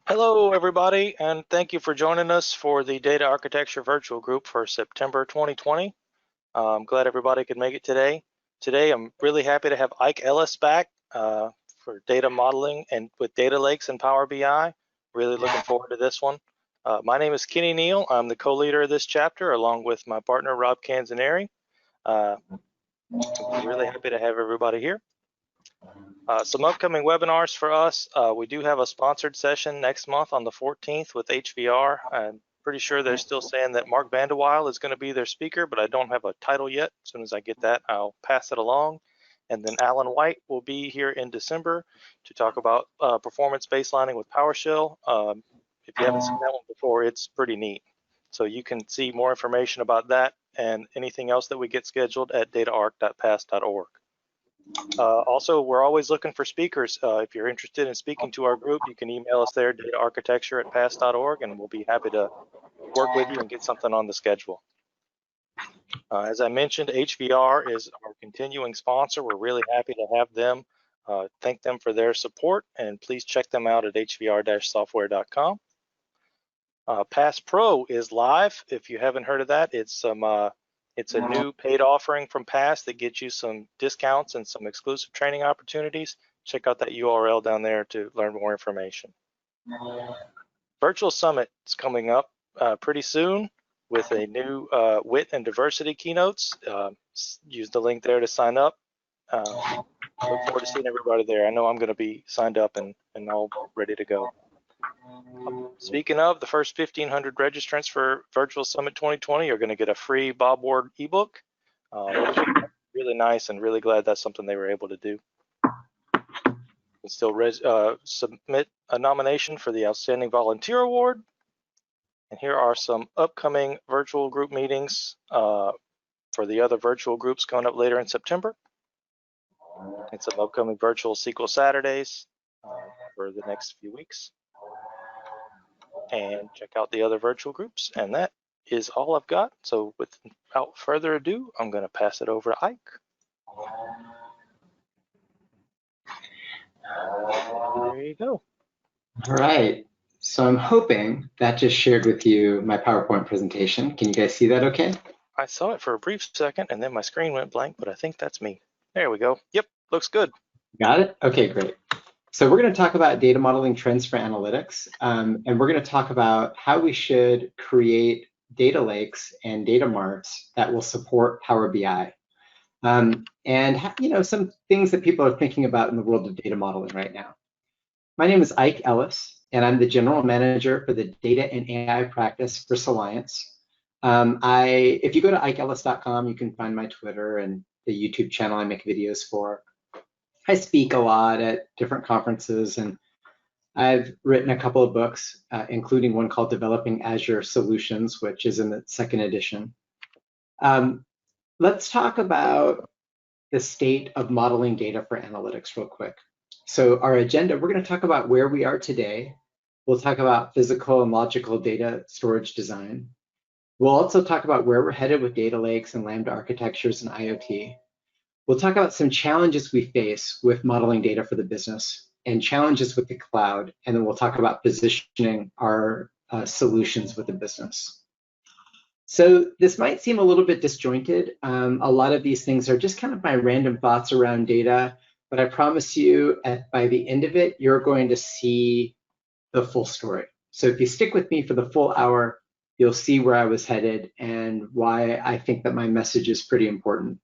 Hello, everybody, and thank you for joining us for the Data Architecture Virtual Group for September 2020. I'm glad everybody could make it today. Today, I'm really happy to have Ike Ellis back for data modeling and with data lakes and Power BI. Really looking forward to this one. My name is Kenny Neal. I'm the co-leader of this chapter, along with my partner, Rob Canzaneri. I'm really happy to have everybody here. Some upcoming webinars for us. We do have a sponsored session next month on the 14th with HVR. I'm pretty sure they're still saying that Mark Vandeweil is going to be their speaker, but I don't have a title yet. As soon as I get that, I'll pass it along. And then Alan White will be here in December to talk about performance baselining with PowerShell. If you haven't seen that one before, it's pretty neat. So you can see more information about that and anything else that we get scheduled at dataarc.pass.org. Also, we're always looking for speakers. If you're interested in speaking to our group, you can email us there, dataarchitecture@pass.org, and we'll be happy to work with you and get something on the schedule. As I mentioned, HVR is our continuing sponsor. We're really happy to have them. Thank them for their support, and please check them out at hvr-software.com. Pass Pro is live. If you haven't heard of that, it's a new paid offering from Pass that gets you some discounts and some exclusive training opportunities. Check out that URL down there to learn more information. Virtual Summit is coming up pretty soon with a new wit and diversity keynotes. Use the link there to sign up. Look forward to seeing everybody there. I know I'm going to be signed up and all ready to go. Speaking of, the first 1,500 registrants for Virtual Summit 2020 are going to get a free Bob Ward ebook. Really nice, and really glad that's something they were able to do. You can still submit a nomination for the Outstanding Volunteer Award. And here are some upcoming virtual group meetings for the other virtual groups coming up later in September. And some upcoming virtual SQL Saturdays for the next few weeks. And check out the other virtual groups. And that is all I've got. So without further ado, I'm going to pass it over to Ike. There you go. All right. So I'm hoping that just shared with you my PowerPoint presentation. Can you guys see that okay? I saw it for a brief second, and then my screen went blank, but I think that's me. There we go. Yep, looks good. Got it? Okay, great. So we're going to talk about data modeling trends for analytics, and we're going to talk about how we should create data lakes and data marts that will support Power BI. And some things that people are thinking about in the world of data modeling right now. My name is Ike Ellis, and I'm the General Manager for the Data and AI practice for Soliance. If you go to ikeellis.com, you can find my Twitter and the YouTube channel I make videos for. I speak a lot at different conferences, and I've written a couple of books, including one called Developing Azure Solutions, which is in the 2nd edition. Let's talk about the state of modeling data for analytics real quick. So our agenda, we're going to talk about where we are today. We'll talk about physical and logical data storage design. We'll also talk about where we're headed with data lakes and Lambda architectures and IoT. We'll talk about some challenges we face with modeling data for the business and challenges with the cloud, and then we'll talk about positioning our solutions with the business. So this might seem a little bit disjointed. A lot of these things are just kind of my random thoughts around data, but I promise you by the end of it, you're going to see the full story. So if you stick with me for the full hour, you'll see where I was headed and why I think that my message is pretty important.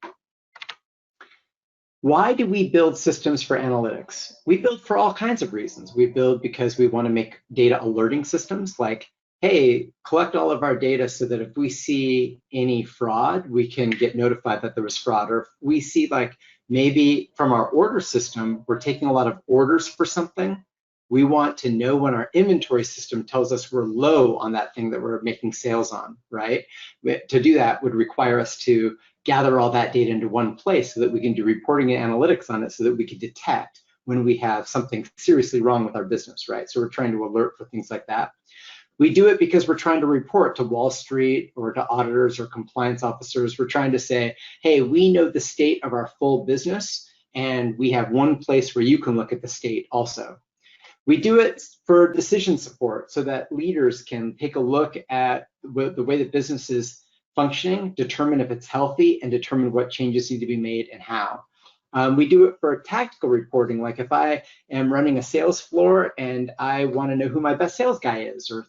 Why do we build systems for analytics? We build for all kinds of reasons. We build because we want to make data alerting systems like, hey, collect all of our data so that if we see any fraud, we can get notified that there was fraud. Or if we see like maybe from our order system, we're taking a lot of orders for something, we want to know when our inventory system tells us we're low on that thing that we're making sales on, right? To do that would require us to gather all that data into one place so that we can do reporting and analytics on it so that we can detect when we have something seriously wrong with our business, right? So we're trying to alert for things like that. We do it because we're trying to report to Wall Street or to auditors or compliance officers. We're trying to say, hey, we know the state of our full business, and we have one place where you can look at the state also. We do it for decision support so that leaders can take a look at the way the business is functioning, determine if it's healthy, and determine what changes need to be made and how. We do it for tactical reporting, like if I am running a sales floor and I want to know who my best sales guy is, or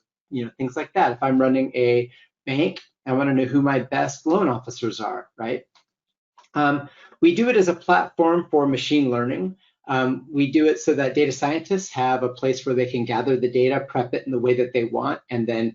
things like that. If I'm running a bank, I want to know who my best loan officers are, right? We do it as a platform for machine learning. We do it so that data scientists have a place where they can gather the data, prep it in the way that they want, and then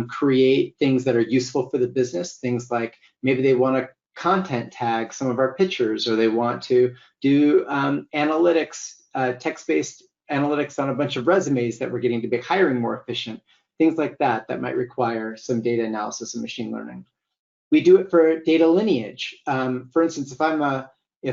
create things that are useful for the business. Things like maybe they want to content tag some of our pictures, or they want to do analytics, text-based analytics on a bunch of resumes that we're getting to make hiring more efficient. Things like that that might require some data analysis and machine learning. We do it for data lineage. For instance, if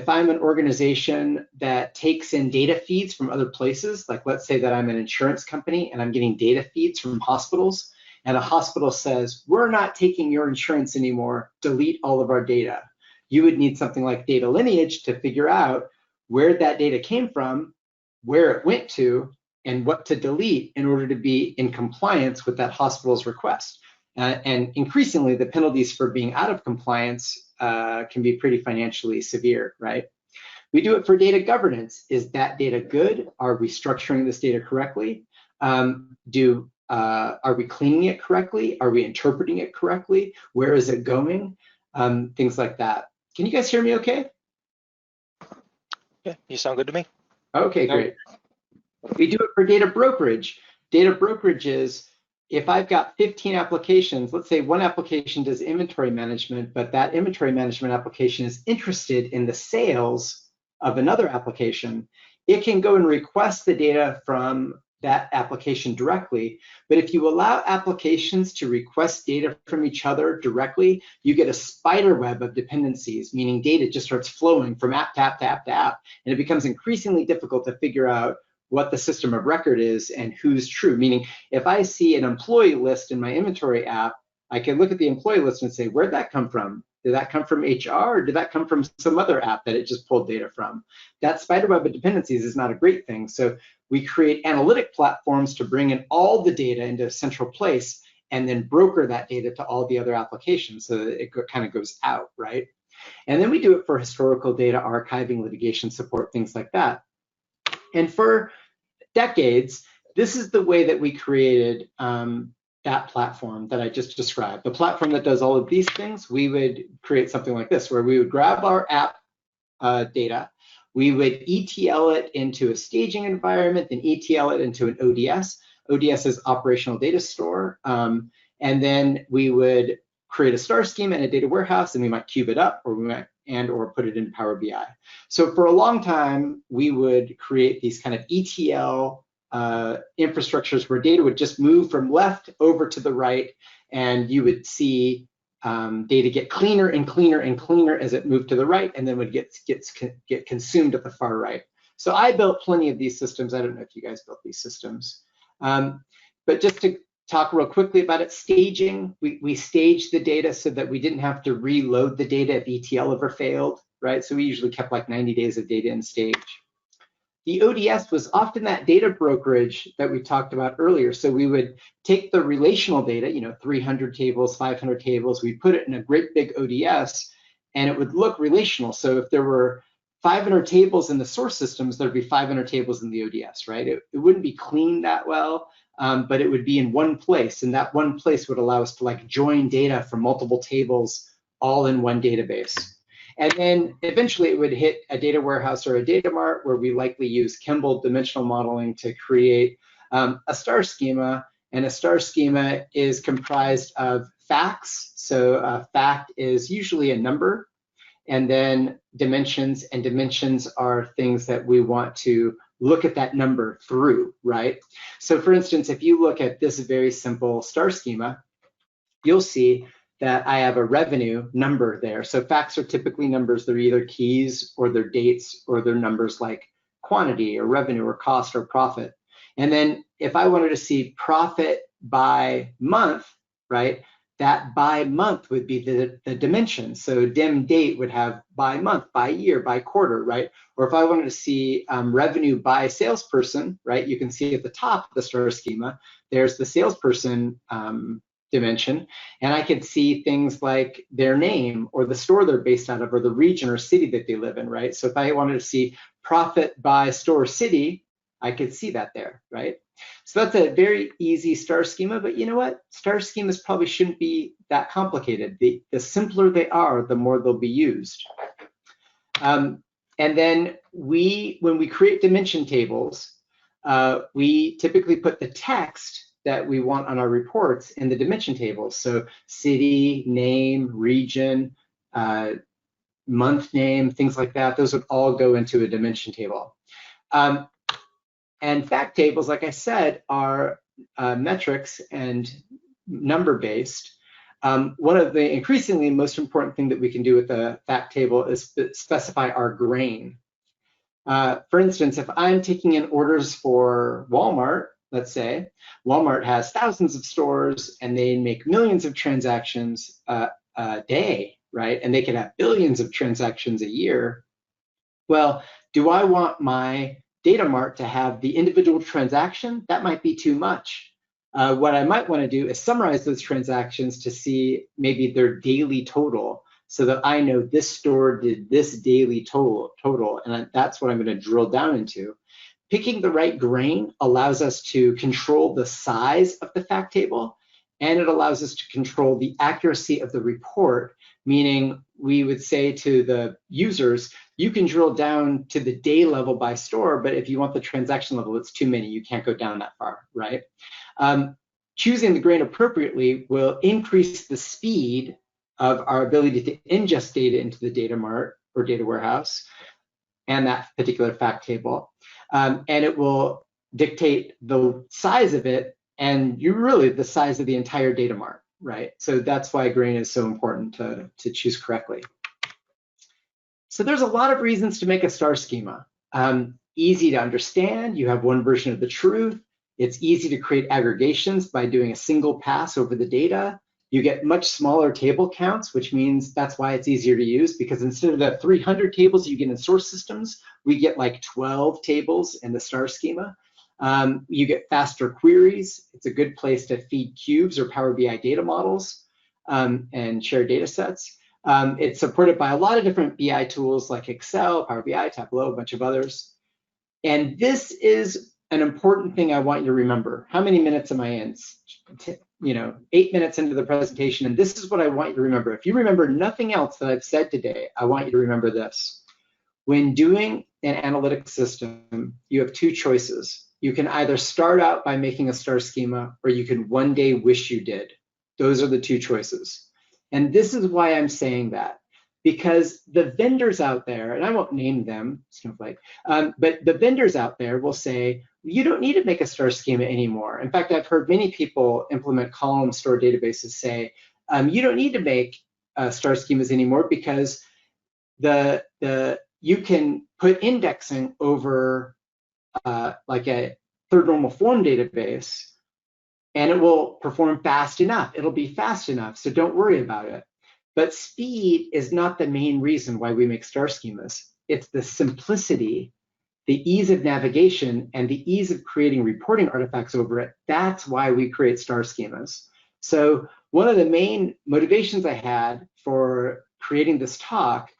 I'm an organization that takes in data feeds from other places, like let's say that I'm an insurance company and I'm getting data feeds from hospitals, and a hospital says, we're not taking your insurance anymore, delete all of our data. You would need something like data lineage to figure out where that data came from, where it went to, and what to delete in order to be in compliance with that hospital's request. And increasingly, the penalties for being out of compliance can be pretty financially severe, right? We do it for data governance. Is that data good? Are we structuring this data correctly? Are we cleaning it correctly? Are we interpreting it correctly? Where is it going? Things like that. Can you guys hear me okay? Yeah, you sound good to me. Okay, great. We do it for data brokerage. Data brokerage is if I've got 15 applications, let's say one application does inventory management, but that inventory management application is interested in the sales of another application, it can go and request the data from that application directly. But if you allow applications to request data from each other directly, you get a spider web of dependencies, meaning data just starts flowing from app to app to app to app, and it becomes increasingly difficult to figure out what the system of record is and who's true. Meaning, if I see an employee list in my inventory app, I can look at the employee list and say, where'd that come from? Did that come from HR, or did that come from some other app that it just pulled data from? That spider web of dependencies is not a great thing. So we create analytic platforms to bring in all the data into a central place and then broker that data to all the other applications so that it kind of goes out, right? And then we do it for historical data archiving, litigation support, things like that. And for decades, this is the way that we created that platform that I just described. The platform that does all of these things, we would create something like this, where we would grab our app data, we would ETL it into a staging environment, then ETL it into an ODS. ODS is operational data store. And then we would create a star schema and a data warehouse, and we might cube it up, or we might or put it in Power BI. So for a long time, we would create these kind of ETL infrastructures where data would just move from left over to the right, and you would see data get cleaner and cleaner and cleaner as it moved to the right, and then would get consumed at the far right. So I built plenty of these systems. I don't know if you guys built these systems. But just to talk real quickly about it, staging, we staged the data so that we didn't have to reload the data if ETL ever failed, right? So we usually kept like 90 days of data in stage. The ODS was often that data brokerage that we talked about earlier. So we would take the relational data, 300 tables, 500 tables, we put it in a great big ODS, and it would look relational. So if there were 500 tables in the source systems, there'd be 500 tables in the ODS, right? It wouldn't be cleaned that well. But it would be in one place, and that one place would allow us to like join data from multiple tables all in one database. And then eventually it would hit a data warehouse or a data mart, where we likely use Kimball dimensional modeling to create a star schema. And a star schema is comprised of facts. So a fact is usually a number, and then dimensions, and dimensions are things that we want to look at that number through, right? So for instance, if you look at this very simple star schema, you'll see that I have a revenue number there. So facts are typically numbers. They're either keys or they're dates, or they're numbers like quantity or revenue or cost or profit. And then if I wanted to see profit by month, right, that by month would be the dimension. So dim date would have by month, by year, by quarter, right? Or if I wanted to see revenue by salesperson, right? You can see at the top of the star schema, there's the salesperson dimension, and I could see things like their name or the store they're based out of or the region or city that they live in, right? So if I wanted to see profit by store city, I could see that there, right? So that's a very easy star schema, but you know what? Star schemas probably shouldn't be that complicated. The simpler they are, the more they'll be used. And then when we create dimension tables, we typically put the text that we want on our reports in the dimension tables. So city, name, region, month name, things like that, those would all go into a dimension table. And fact tables, like I said, are metrics and number-based. One of the increasingly most important thing that we can do with a fact table is specify our grain. For instance, if I'm taking in orders for Walmart, let's say, Walmart has thousands of stores and they make millions of transactions a day, right? And they can have billions of transactions a year. Well, do I want my data mart to have the individual transaction? That might be too much. What I might want to do is summarize those transactions to see maybe their daily total so that I know this store did this daily total, and that's what I'm going to drill down into. Picking the right grain allows us to control the size of the fact table, and it allows us to control the accuracy of the report, meaning we would say to the users, you can drill down to the day level by store, but if you want the transaction level, it's too many. You can't go down that far, right? Choosing the grain appropriately will increase the speed of our ability to ingest data into the data mart or data warehouse and that particular fact table. And it will dictate the size of it and the size of the entire data mart, right? So that's why grain is so important to choose correctly. So there's a lot of reasons to make a star schema. Easy to understand, you have one version of the truth. It's easy to create aggregations by doing a single pass over the data. You get much smaller table counts, which means that's why it's easier to use, because instead of the 300 tables you get in source systems, we get like 12 tables in the star schema. You get faster queries. It's a good place to feed cubes or Power BI data models and share data sets. It's supported by a lot of different BI tools like Excel, Power BI, Tableau, a bunch of others. And this is an important thing I want you to remember. How many minutes am I in? 8 minutes into the presentation, and this is what I want you to remember. If you remember nothing else that I've said today, I want you to remember this. When doing an analytic system, you have two choices. You can either start out by making a star schema, or you can one day wish you did. Those are the two choices. And this is why I'm saying that, because the vendors out there, and I won't name them, Snowflake, but the vendors out there will say, you don't need to make a star schema anymore. In fact, I've heard many people implement column store databases say, you don't need to make star schemas anymore because you can put indexing over like a third normal form database, and it will perform fast enough. It'll be fast enough, so don't worry about it. But speed is not the main reason why we make star schemas. It's the simplicity, the ease of navigation, and the ease of creating reporting artifacts over it. That's why we create star schemas. So one of the main motivations I had for creating this talk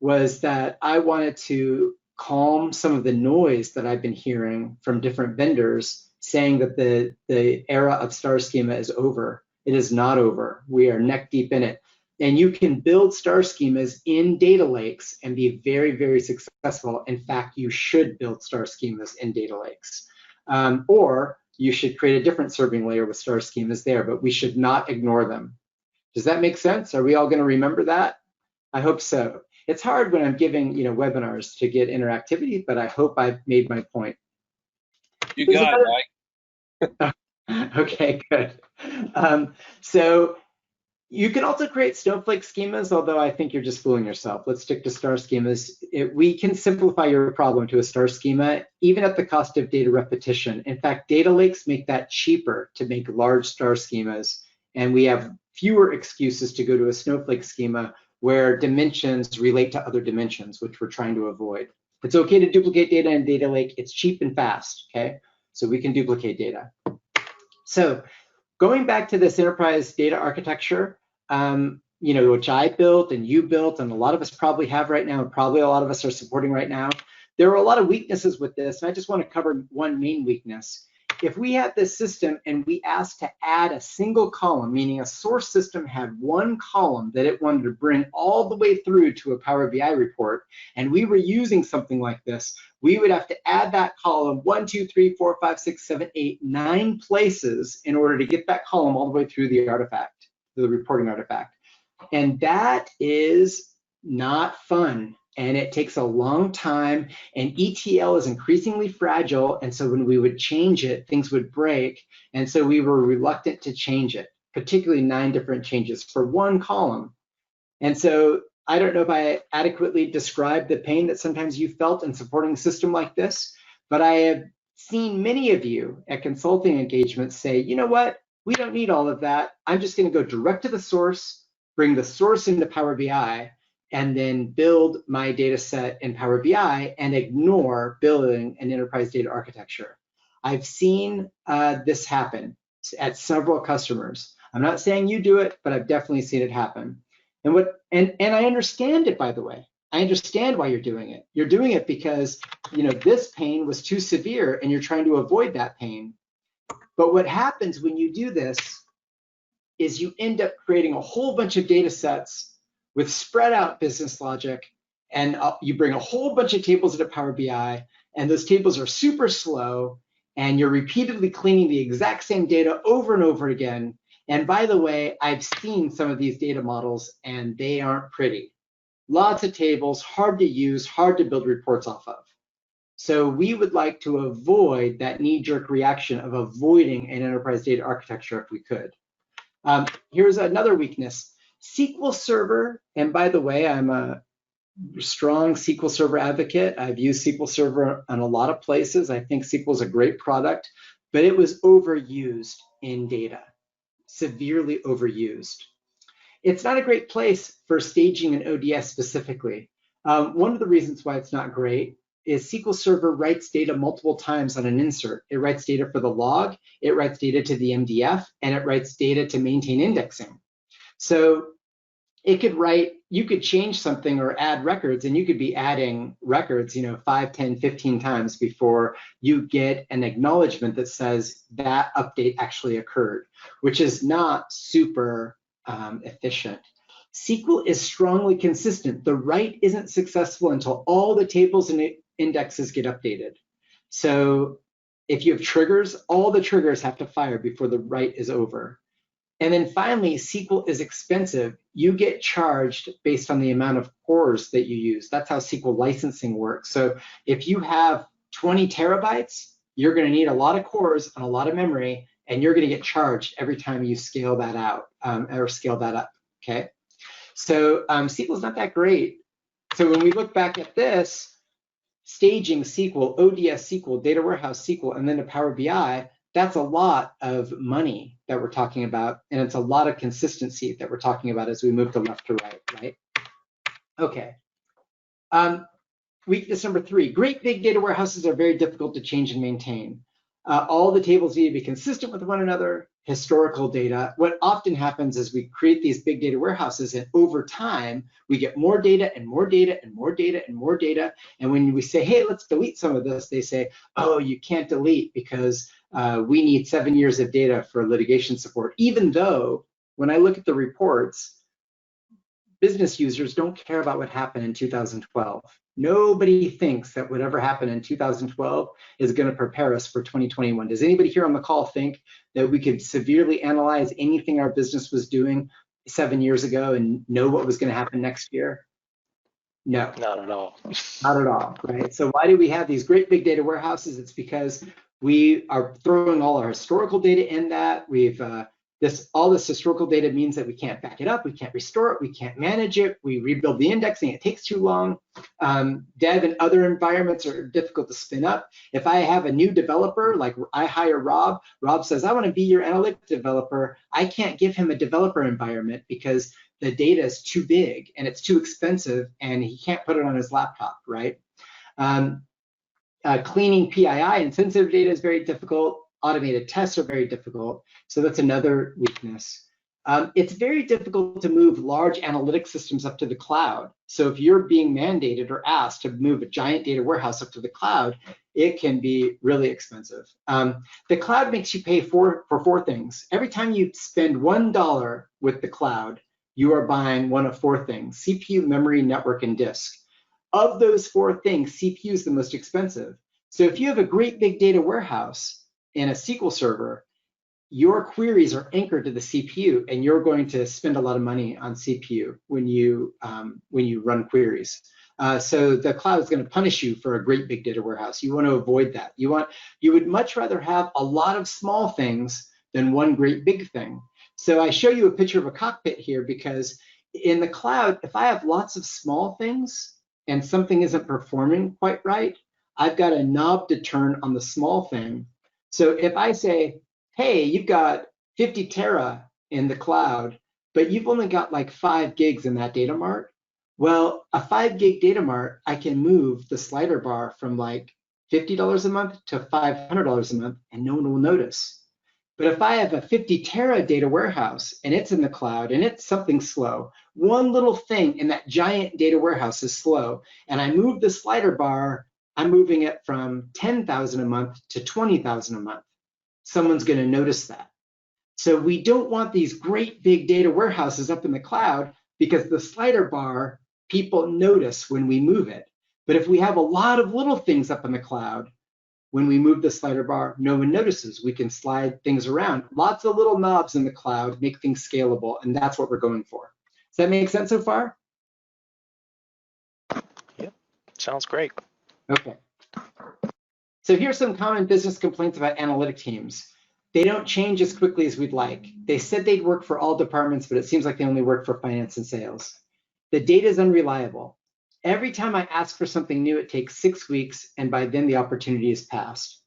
was that I wanted to calm some of the noise that I've been hearing from different vendors saying that the era of star schema is over. It is not over. We are neck deep in it. And you can build star schemas in data lakes and be very, very successful. In fact, you should build star schemas in data lakes. Or you should create a different serving layer with star schemas there, but we should not ignore them. Does that make sense? Are we all going to remember that? I hope so. It's hard when I'm giving webinars to get interactivity, but I hope I've made my point. You got it, Mike. Okay, good. So you can also create Snowflake schemas, although I think you're just fooling yourself. Let's stick to star schemas. We can simplify your problem to a star schema, even at the cost of data repetition. In fact, data lakes make that cheaper to make large star schemas. And we have fewer excuses to go to a snowflake schema where dimensions relate to other dimensions, which we're trying to avoid. It's okay to duplicate data in data lake. It's cheap and fast, okay? So we can duplicate data. So going back to this enterprise data architecture, which I built and you built, and a lot of us probably have right now, and probably a lot of us are supporting right now, there are a lot of weaknesses with this, and I just want to cover one main weakness. If we have this system and we asked to add a single column, meaning a source system had one column that it wanted to bring all the way through to a Power BI report, and we were using something like this, we would have to add that column 1, 2, 3, 4, 5, 6, 7, 8, 9 places in order to get that column all the way through the artifact, the reporting artifact. And that is not fun. And it takes a long time, and ETL is increasingly fragile. And so when we would change it, things would break. And so we were reluctant to change it, particularly 9 different changes for one column. And so I don't know if I adequately described the pain that sometimes you felt in supporting a system like this, but I have seen many of you at consulting engagements say, you know what, we don't need all of that. I'm just going to go direct to the source, bring the source into Power BI, and then build my data set in Power BI and ignore building an enterprise data architecture. I've seen this happen at several customers. I'm not saying you do it, but I've definitely seen it happen. And I understand it, by the way. I understand why you're doing it. You're doing it because this pain was too severe and you're trying to avoid that pain. But what happens when you do this is you end up creating a whole bunch of data sets with spread out business logic, and you bring a whole bunch of tables into Power BI, and those tables are super slow, and you're repeatedly cleaning the exact same data over and over again. And by the way, I've seen some of these data models, and they aren't pretty. Lots of tables, hard to use, hard to build reports off of. So we would like to avoid that knee-jerk reaction of avoiding an enterprise data architecture if we could. Here's another weakness. SQL Server, and by the way, I'm a strong SQL Server advocate. I've used SQL Server in a lot of places. I think SQL is a great product, but it was overused in data, severely overused. It's not a great place for staging an ODS specifically. One of the reasons why it's not great is SQL Server writes data multiple times on an insert. It writes data for the log, it writes data to the MDF, and it writes data to maintain indexing. So it could write, you could change something or add records, and you could be adding records 5, 10, 15 times before you get an acknowledgement that says that update actually occurred, which is not super efficient. SQL is strongly consistent. The write isn't successful until all the tables and indexes get updated. So if you have triggers, all the triggers have to fire before the write is over. And then finally, SQL is expensive. You get charged based on the amount of cores that you use. That's how SQL licensing works. So if you have 20 terabytes, you're going to need a lot of cores and a lot of memory, and you're going to get charged every time you scale that out or scale that up, okay? So SQL is not that great. So when we look back at this, staging SQL, ODS SQL, data warehouse SQL, and then to Power BI, that's a lot of money that we're talking about, and it's a lot of consistency that we're talking about as we move to left to right? Okay. Weakness number 3, great big data warehouses are very difficult to change and maintain. All the tables need to be consistent with one another, historical data. What often happens is we create these big data warehouses, and over time, we get more data and more data and more data and more data. And when we say, hey, let's delete some of this, they say, oh, you can't delete because we need 7 years of data for litigation support, even though when I look at the reports, business users don't care about what happened in 2012. Nobody thinks that whatever happened in 2012 is going to prepare us for 2021. Does anybody here on the call think that we could severely analyze anything our business was doing 7 years ago and know what was going to happen next year? No. Not at all. Not at all, right? So why do we have these great big data warehouses? It's because we are throwing all our historical data in that. We've All this historical data means that we can't back it up, we can't restore it, we can't manage it, we rebuild the indexing, it takes too long. Dev and other environments are difficult to spin up. If I have a new developer, like I hire Rob says, I want to be your analytics developer. I can't give him a developer environment because the data is too big and it's too expensive and he can't put it on his laptop, right? Cleaning PII and sensitive data is very difficult. Automated tests are very difficult. So that's another weakness. It's very difficult to move large analytic systems up to the cloud. So if you're being mandated or asked to move a giant data warehouse up to the cloud, it can be really expensive. The cloud makes you pay for four things. Every time you spend $1 with the cloud, you are buying one of four things: CPU, memory, network, and disk. Of those four things, CPU is the most expensive. So if you have a great big data warehouse in a SQL server, your queries are anchored to the CPU, and you're going to spend a lot of money on CPU when you run queries. So the cloud is going to punish you for a great big data warehouse. You want to avoid that. You would much rather have a lot of small things than one great big thing. So I show you a picture of a cockpit here because in the cloud, if I have lots of small things and something isn't performing quite right, I've got a knob to turn on the small thing. So if I say, hey, you've got 50 tera in the cloud, but you've only got like 5 gigs in that data mart, well, a 5 gig data mart, I can move the slider bar from like $50 a month to $500 a month, and no one will notice. But if I have a 50 tera data warehouse and it's in the cloud and it's something slow, one little thing in that giant data warehouse is slow, and I move the slider bar, I'm moving it from 10,000 a month to 20,000 a month. Someone's going to notice that. So we don't want these great big data warehouses up in the cloud because the slider bar, people notice when we move it. But if we have a lot of little things up in the cloud, when we move the slider bar, no one notices. We can slide things around. Lots of little knobs in the cloud make things scalable, and that's what we're going for. Does that make sense so far? Yep, sounds great. Okay. So here's some common business complaints about analytic teams. They don't change as quickly as we'd like. They said they'd work for all departments, but it seems like they only work for finance and sales. The data is unreliable. Every time I ask for something new, it takes 6 weeks, and by then the opportunity is past.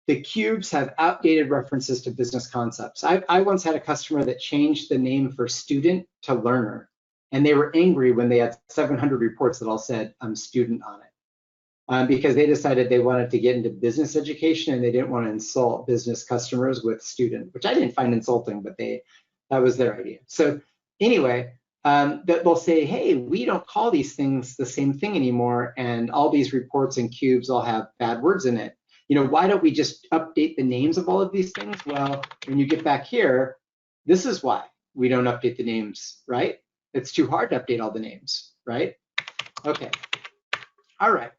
The cubes have outdated references to business concepts. I once had a customer that changed the name for student to learner, and they were angry when they had 700 reports that all said student on it. Because they decided they wanted to get into business education and they didn't want to insult business customers with student, which I didn't find insulting, but that was their idea. So anyway, they'll say, hey, we don't call these things the same thing anymore, and all these reports and cubes all have bad words in it. You know, why don't we just update the names of all of these things? Well, when you get back here, this is why we don't update the names, right? It's too hard to update all the names, right? Okay, all right.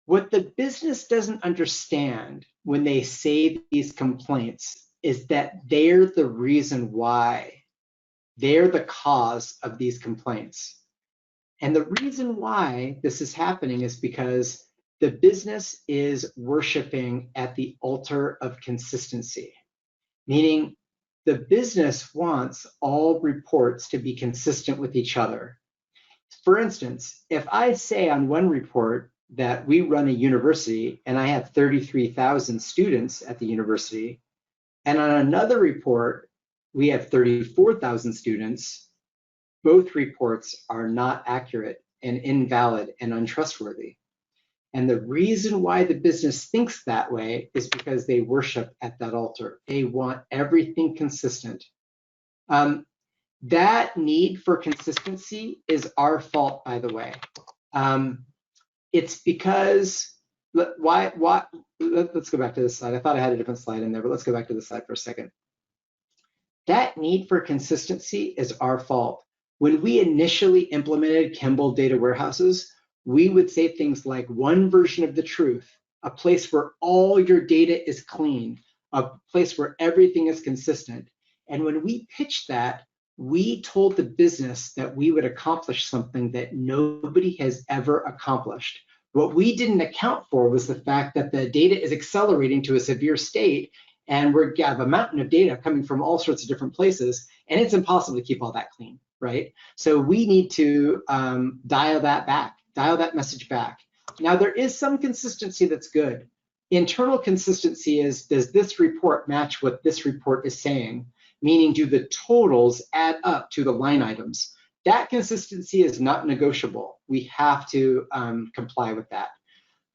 What the business doesn't understand when they say these complaints is that they're the reason why. They're the cause of these complaints. And the reason why this is happening is because the business is worshiping at the altar of consistency, meaning the business wants all reports to be consistent with each other. For instance, if I say on one report that we run a university and I have 33,000 students at the university, and on another report, we have 34,000 students, both reports are not accurate and invalid and untrustworthy. And the reason why the business thinks that way is because they worship at that altar. They want everything consistent. That need for consistency is our fault, by the way. It's because, let's go back to this slide. I thought I had a different slide in there, but let's go back to this slide for a second. That need for consistency is our fault. When we initially implemented Kimball data warehouses, we would say things like one version of the truth, a place where all your data is clean, a place where everything is consistent. And when we pitched that, we told the business that we would accomplish something that nobody has ever accomplished. What we didn't account for was the fact that the data is accelerating to a severe state, and we have a mountain of data coming from all sorts of different places, and it's impossible to keep all that clean, right? So we need to dial that message back. Now, there is some consistency that's good. Internal consistency is, does this report match what this report is saying? Meaning, do the totals add up to the line items? That consistency is not negotiable. We have to comply with that.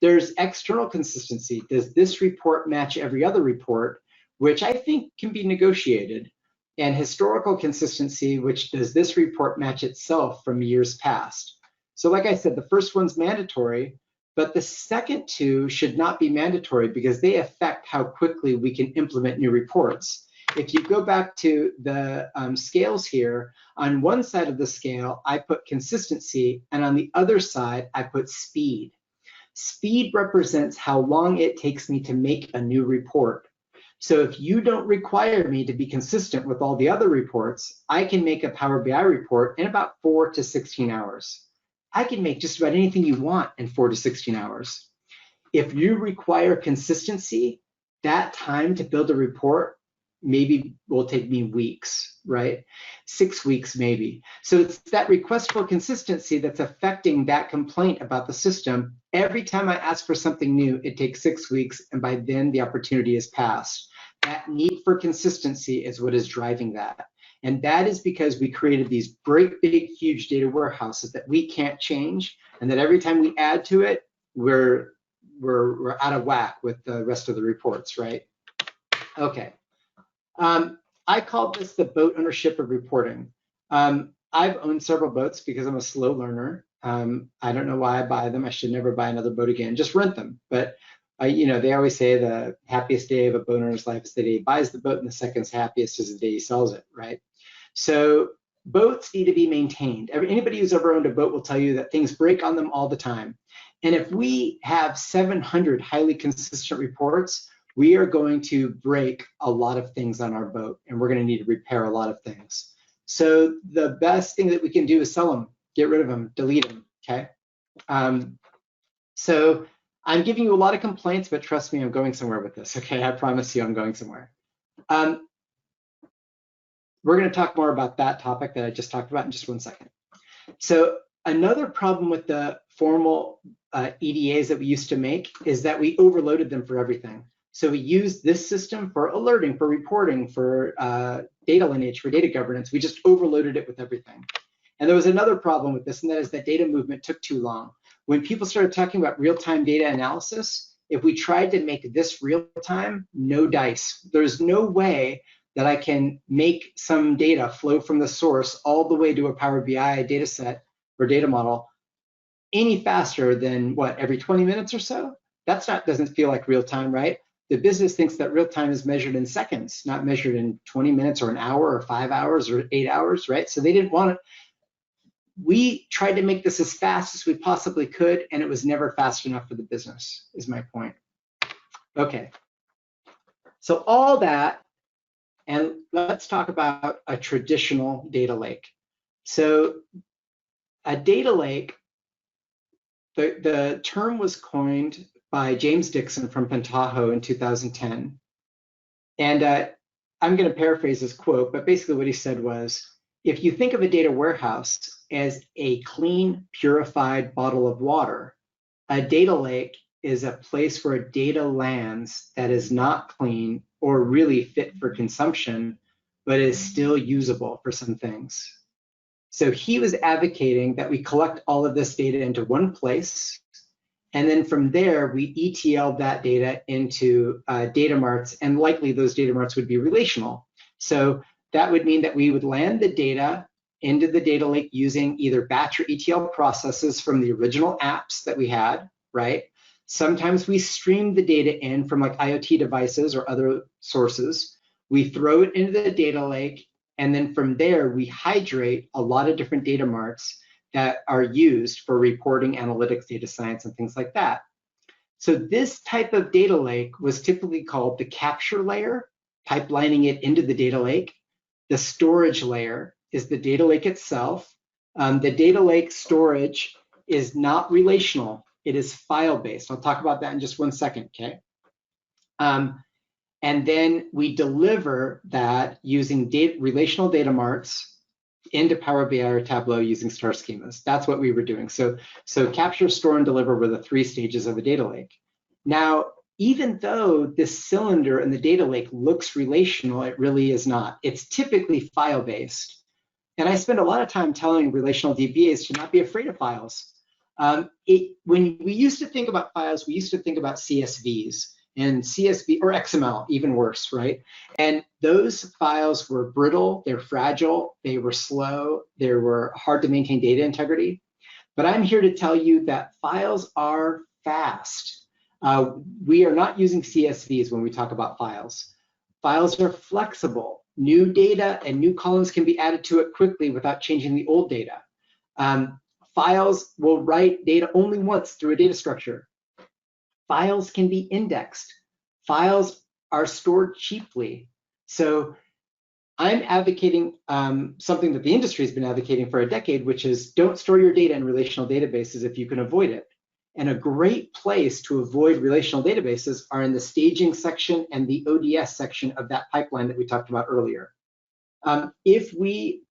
There's external consistency. Does this report match every other report, which I think can be negotiated? And historical consistency, which does this report match itself from years past? So like I said, the first one's mandatory, but the second two should not be mandatory because they affect how quickly we can implement new reports. If you go back to the scales here, on one side of the scale, I put consistency, and on the other side, I put speed. Speed represents how long it takes me to make a new report. So if you don't require me to be consistent with all the other reports, I can make a Power BI report in about 4 to 16 hours. I can make just about anything you want in 4 to 16 hours. If you require consistency, that time to build a report maybe will take me weeks, right? 6 weeks maybe. So it's that request for consistency that's affecting that complaint about the system. Every time I ask for something new, it takes 6 weeks, and by then the opportunity is passed. That need for consistency is what is driving that. And that is because we created these great, big, huge data warehouses that we can't change, and that every time we add to it, we're out of whack with the rest of the reports, right? Okay. I call this the boat ownership of reporting. I've owned several boats because I'm a slow learner. I don't know why I buy them. I should never buy another boat again. Just rent them. But you know, they always say the happiest day of a boat owner's life is the day he buys the boat, and the second happiest is the day he sells it, right? So boats need to be maintained. Anybody who's ever owned a boat will tell you that things break on them all the time. And if we have 700 highly consistent reports, we are going to break a lot of things on our boat, and we're going to need to repair a lot of things. So the best thing that we can do is sell them, get rid of them, delete them, okay? So I'm giving you a lot of complaints, but trust me, I'm going somewhere with this, okay? I promise you I'm going somewhere. We're going to talk more about that topic that I just talked about in just 1 second. So another problem with the formal EDAs that we used to make is that we overloaded them for everything. So we used this system for alerting, for reporting, for data lineage, for data governance. We just overloaded it with everything. And there was another problem with this, and that is that data movement took too long. When people started talking about real-time data analysis, if we tried to make this real-time, no dice. There's no way that I can make some data flow from the source all the way to a Power BI data set or data model any faster than what, every 20 minutes or so? Doesn't feel like real time, right? The business thinks that real time is measured in seconds, not measured in 20 minutes or an hour or 5 hours or 8 hours, right? So they didn't want it. We tried to make this as fast as we possibly could, and it was never fast enough for the business, is my point. Okay, so all that, and let's talk about a traditional data lake. So a data lake, the term was coined by James Dixon from Pentaho in 2010. And I'm going to paraphrase his quote, but basically what he said was, if you think of a data warehouse as a clean, purified bottle of water, a data lake is a place where data lands that is not clean or really fit for consumption, but is still usable for some things. So he was advocating that we collect all of this data into one place, and then from there, we ETL that data into data marts, and likely those data marts would be relational. So that would mean that we would land the data into the data lake using either batch or ETL processes from the original apps that we had, right? Sometimes we stream the data in from like IoT devices or other sources. We throw it into the data lake, and then from there, we hydrate a lot of different data marts that are used for reporting, analytics, data science, and things like that. So this type of data lake was typically called the capture layer, pipelining it into the data lake. The storage layer is the data lake itself. The data lake storage is not relational. It is file-based. I'll talk about that in just 1 second, okay? And then we deliver that using relational data marts into Power BI or Tableau using star schemas. That's what we were doing. So capture, store, and deliver were the 3 stages of a data lake. Now, even though this cylinder in the data lake looks relational, it really is not. It's typically file-based. And I spend a lot of time telling relational DBAs to not be afraid of files. When we used to think about files, we used to think about CSVs. And CSV, or XML, even worse, right? And those files were brittle, they're fragile, they were slow, they were hard to maintain data integrity. But I'm here to tell you that files are fast. We are not using CSVs when we talk about files. Files are flexible. New data and new columns can be added to it quickly without changing the old data. Files will write data only once through a data structure. Files can be indexed. Files are stored cheaply. So I'm advocating something that the industry has been advocating for a decade, which is don't store your data in relational databases if you can avoid it. And a great place to avoid relational databases are in the staging section and the ODS section of that pipeline that we talked about earlier. If we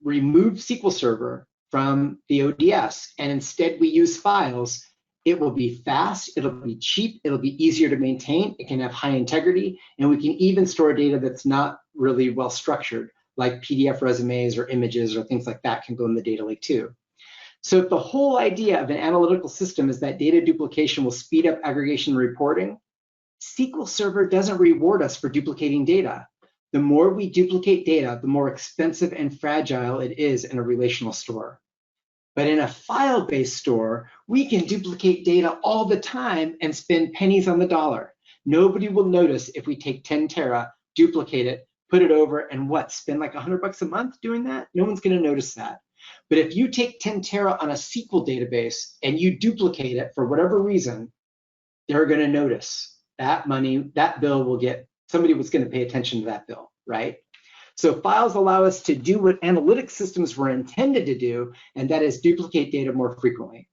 remove SQL Server from the ODS and instead we use files, it will be fast, it'll be cheap, it'll be easier to maintain, it can have high integrity, and we can even store data that's not really well structured, like PDF resumes or images or things like that can go in the data lake too. So if the whole idea of an analytical system is that data duplication will speed up aggregation and reporting, SQL Server doesn't reward us for duplicating data. The more we duplicate data, the more expensive and fragile it is in a relational store. But in a file-based store, we can duplicate data all the time and spend pennies on the dollar. Nobody will notice if we take 10 tera, duplicate it, put it over, and spend like $100 a month doing that? No one's going to notice that. But if you take 10 tera on a SQL database and you duplicate it for whatever reason, they're going to notice that money, that bill will get, somebody was going to pay attention to that bill, right? So files allow us to do what analytic systems were intended to do, and that is duplicate data more frequently.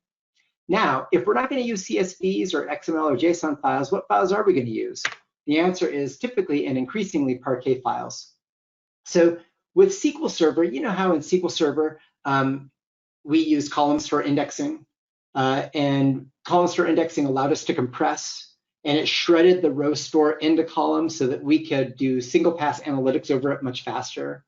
Now, if we're not going to use CSVs or XML or JSON files, what files are we going to use? The answer is typically and increasingly Parquet files. So with SQL Server, you know how in SQL Server, we use column store indexing, and column store indexing allowed us to compress, and it shredded the row store into columns so that we could do single pass analytics over it much faster.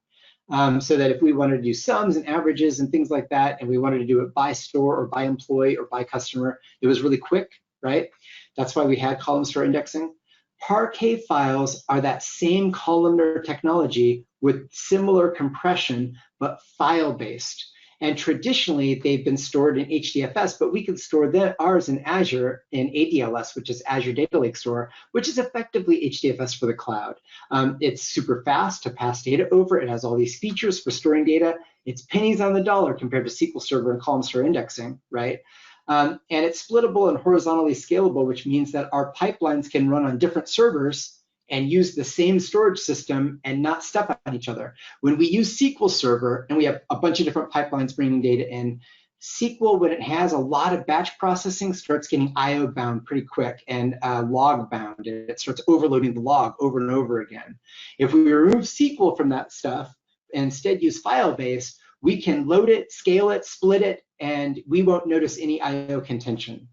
So that if we wanted to do sums and averages and things like that, and we wanted to do it by store or by employee or by customer, it was really quick, right? That's why we had column store indexing. Parquet files are that same columnar technology with similar compression, but file-based. And traditionally, they've been stored in HDFS, but we can store ours in Azure in ADLS, which is Azure Data Lake Store, which is effectively HDFS for the cloud. It's super fast to pass data over. It has all these features for storing data. It's pennies on the dollar compared to SQL Server and column store indexing, right? And it's splittable and horizontally scalable, which means that our pipelines can run on different servers and use the same storage system and not step on each other. When we use SQL Server and we have a bunch of different pipelines bringing data in, SQL, when it has a lot of batch processing, starts getting IO bound pretty quick and log bound. It starts overloading the log over and over again. If we remove SQL from that stuff and instead use file-based, we can load it, scale it, split it, and we won't notice any IO contention.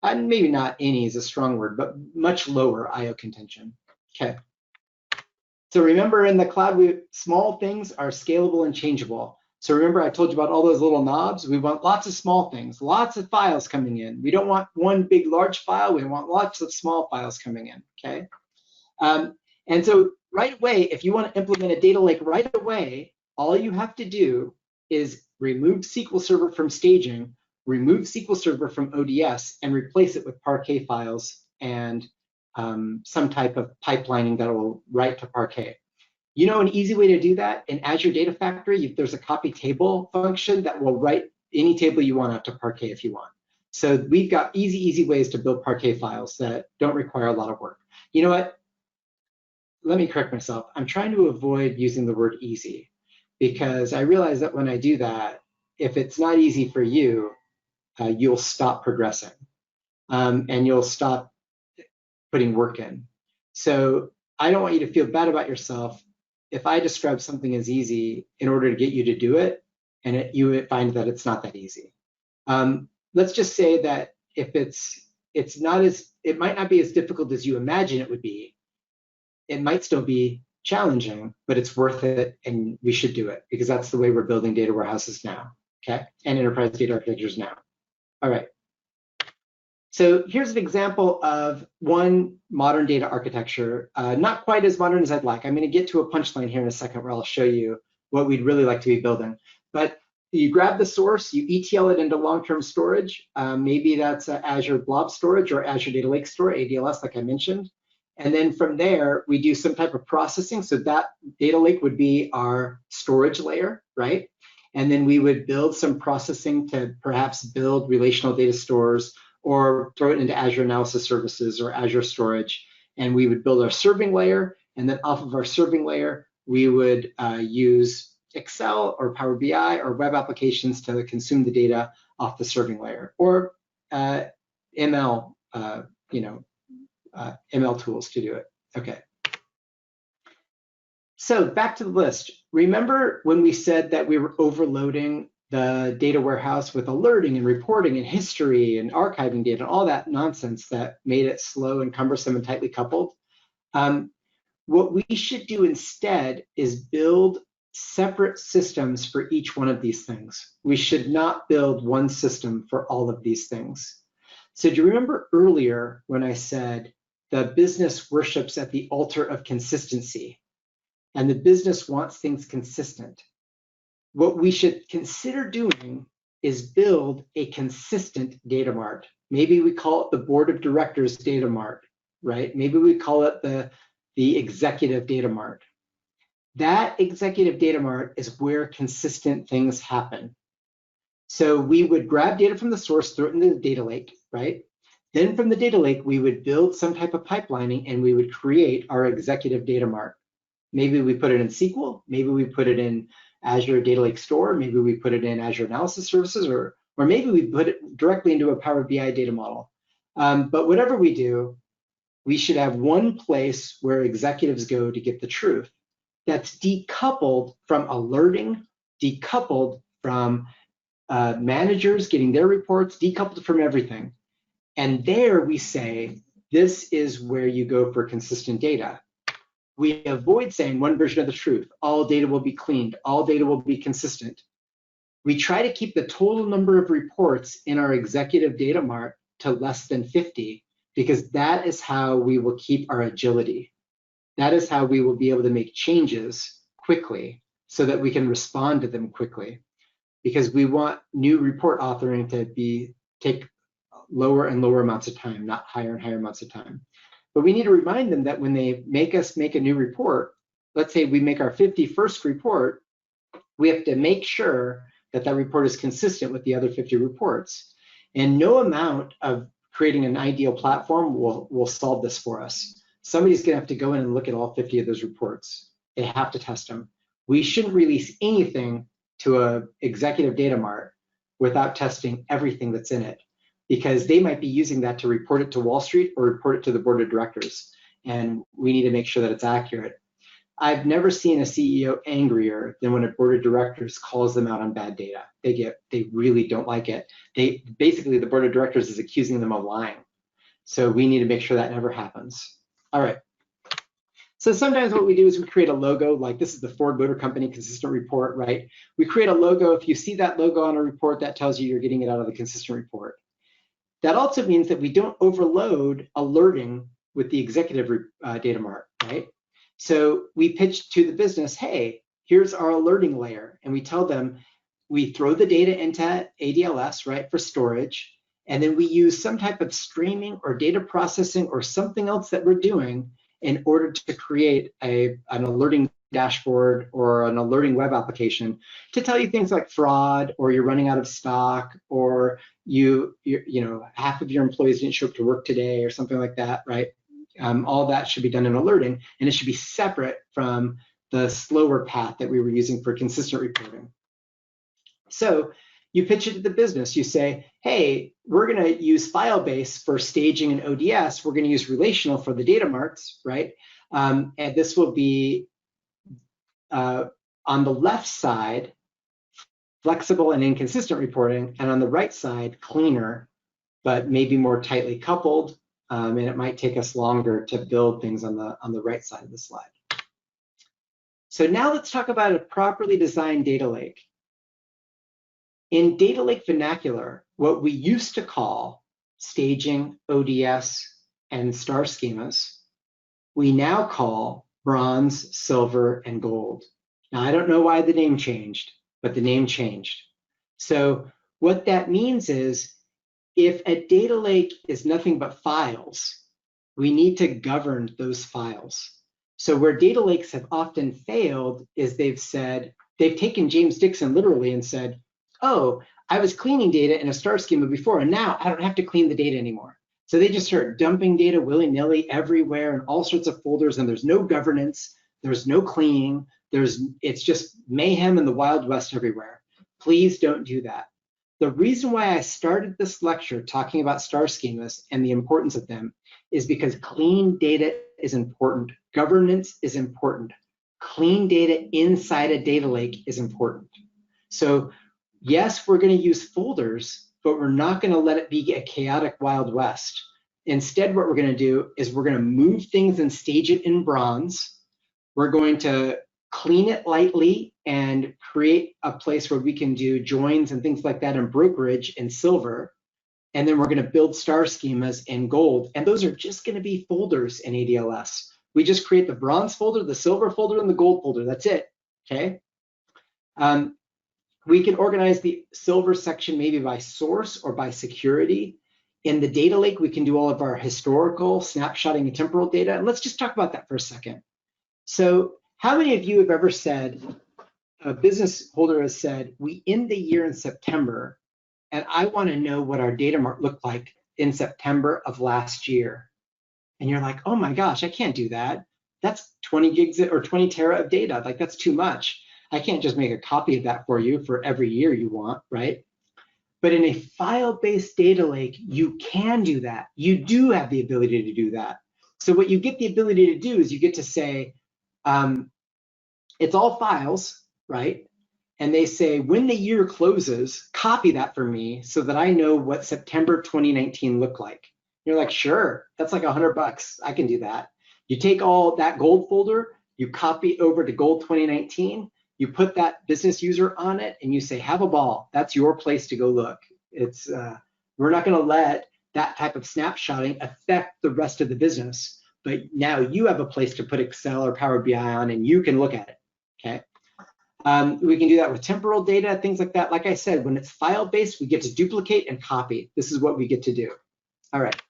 And maybe not any is a strong word, but much lower IO contention. Okay. So remember in the cloud, small things are scalable and changeable. So remember I told you about all those little knobs? We want lots of small things, lots of files coming in. We don't want one big large file, we want lots of small files coming in, okay? And so right away, if you want to implement a data lake right away, all you have to do is remove SQL Server from staging, remove SQL Server from ODS, and replace it with Parquet files and some type of pipelining that will write to Parquet. You know, an easy way to do that in Azure Data Factory, there's a copy table function that will write any table you want out to Parquet if you want. So we've got easy ways to build Parquet files that don't require a lot of work. You know what? Let me correct myself. I'm trying to avoid using the word easy because I realize that when I do that, if it's not easy for you, you'll stop progressing and you'll stop putting work in. So I don't want you to feel bad about yourself if I describe something as easy in order to get you to do it, and you would find that it's not that easy. Let's just say that if it's not as, it might not be as difficult as you imagine it would be. It might still be challenging, but it's worth it, and we should do it because that's the way we're building data warehouses now, okay? And enterprise data architectures now. All right. So here's an example of one modern data architecture, not quite as modern as I'd like. I'm going to get to a punchline here in a second where I'll show you what we'd really like to be building. But you grab the source, you ETL it into long-term storage. Maybe that's Azure Blob Storage or Azure Data Lake Store, ADLS, like I mentioned. And then from there, we do some type of processing. So that data lake would be our storage layer, right? And then we would build some processing to perhaps build relational data stores or throw it into Azure Analysis Services or Azure Storage. And we would build our serving layer. And then off of our serving layer, we would use Excel or Power BI or web applications to consume the data off the serving layer, or ML, ML tools to do it. Okay. So back to the list. Remember when we said that we were overloading the data warehouse with alerting and reporting and history and archiving data and all that nonsense that made it slow and cumbersome and tightly coupled? What we should do instead is build separate systems for each one of these things. We should not build one system for all of these things. So do you remember earlier when I said the business worships at the altar of consistency, and the business wants things consistent? What we should consider doing is build a consistent data mart. Maybe we call it the board of directors data mart, right? Maybe we call it the executive data mart. That executive data mart is where consistent things happen. So we would grab data from the source, throw it into the data lake, right? Then from the data lake, we would build some type of pipelining and we would create our executive data mart. Maybe we put it in SQL, maybe we put it in Azure Data Lake Store, maybe we put it in Azure Analysis Services, or maybe we put it directly into a Power BI data model. But whatever we do, we should have one place where executives go to get the truth that's decoupled from alerting, decoupled from managers getting their reports, decoupled from everything. And there we say, this is where you go for consistent data. We avoid saying one version of the truth, all data will be cleaned, all data will be consistent. We try to keep the total number of reports in our executive data mart to less than 50, because that is how we will keep our agility. That is how we will be able to make changes quickly so that we can respond to them quickly, because we want new report authoring to take lower and lower amounts of time, not higher and higher amounts of time. But we need to remind them that when they make us make a new report, let's say we make our 51st report, we have to make sure that that report is consistent with the other 50 reports. And no amount of creating an ideal platform will solve this for us. Somebody's gonna have to go in and look at all 50 of those reports. They have to test them. We shouldn't release anything to an executive data mart without testing everything that's in it, because they might be using that to report it to Wall Street or report it to the board of directors. And we need to make sure that it's accurate. I've never seen a CEO angrier than when a board of directors calls them out on bad data. They really don't like it. Basically, the board of directors is accusing them of lying. So we need to make sure that never happens. All right. So sometimes what we do is we create a logo, like this is the Ford Motor Company consistent report, right? We create a logo. If you see that logo on a report, that tells you you're getting it out of the consistent report. That also means that we don't overload alerting with the executive data mart, right? So we pitch to the business, hey, here's our alerting layer. And we tell them, we throw the data into ADLS, right, for storage. And then we use some type of streaming or data processing or something else that we're doing in order to create an alerting dashboard or an alerting web application to tell you things like fraud, or you're running out of stock, or you know, half of your employees didn't show up to work today or something like that, right? All that should be done in alerting, and it should be separate from the slower path that we were using for consistent reporting. So You pitch it to the business. You say, hey, we're going to use file-based for staging and ODS. We're going to use relational for the data marts, right? And this will be on the left side, flexible and inconsistent reporting, and on the right side, cleaner, but maybe more tightly coupled. And it might take us longer to build things on the right side of the slide. So now let's talk about a properly designed data lake. In data lake vernacular, what we used to call staging, ODS, and star schemas, we now call bronze, silver, and gold. Now, I don't know why the name changed, but the name changed. So what that means is if a data lake is nothing but files, we need to govern those files. So where data lakes have often failed is they've taken James Dixon literally and said, oh, I was cleaning data in a star schema before, and now I don't have to clean the data anymore. So they just start dumping data willy-nilly everywhere in all sorts of folders, and there's no governance, there's no cleaning, it's just mayhem in the Wild West everywhere. Please don't do that. The reason why I started this lecture talking about star schemas and the importance of them is because clean data is important. Governance is important. Clean data inside a data lake is important. So yes, we're going to use folders, but we're not going to let it be a chaotic Wild West. Instead, what we're going to do is we're going to move things and stage it in bronze. We're going to clean it lightly and create a place where we can do joins and things like that in brokerage in silver. And then we're going to build star schemas in gold. And those are just going to be folders in ADLS. We just create the bronze folder, the silver folder, and the gold folder. That's it. Okay. We can organize the silver section maybe by source or by security. In the data lake, we can do all of our historical snapshotting and temporal data. And let's just talk about that for a second. So how many of you have ever said, a business holder has said, we end the year in September, and I want to know what our data mart looked like in September of last year. And you're like, oh my gosh, I can't do that. That's 20 gigs or 20 tera of data. Like, that's too much. I can't just make a copy of that for you for every year you want, right? But in a file-based data lake, you can do that. You do have the ability to do that. So what you get the ability to do is you get to say, it's all files, right? And they say, when the year closes, copy that for me so that I know what September 2019 looked like. You're like, sure, that's like $100. I can do that. You take all that gold folder, you copy over to gold 2019, you put that business user on it, and you say, have a ball. That's your place to go look. It's we're not going to let that type of snapshotting affect the rest of the business. But now you have a place to put Excel or Power BI on, and you can look at it. Okay. We can do that with temporal data, things like that. Like I said, when it's file-based, we get to duplicate and copy. This is what we get to do. All right.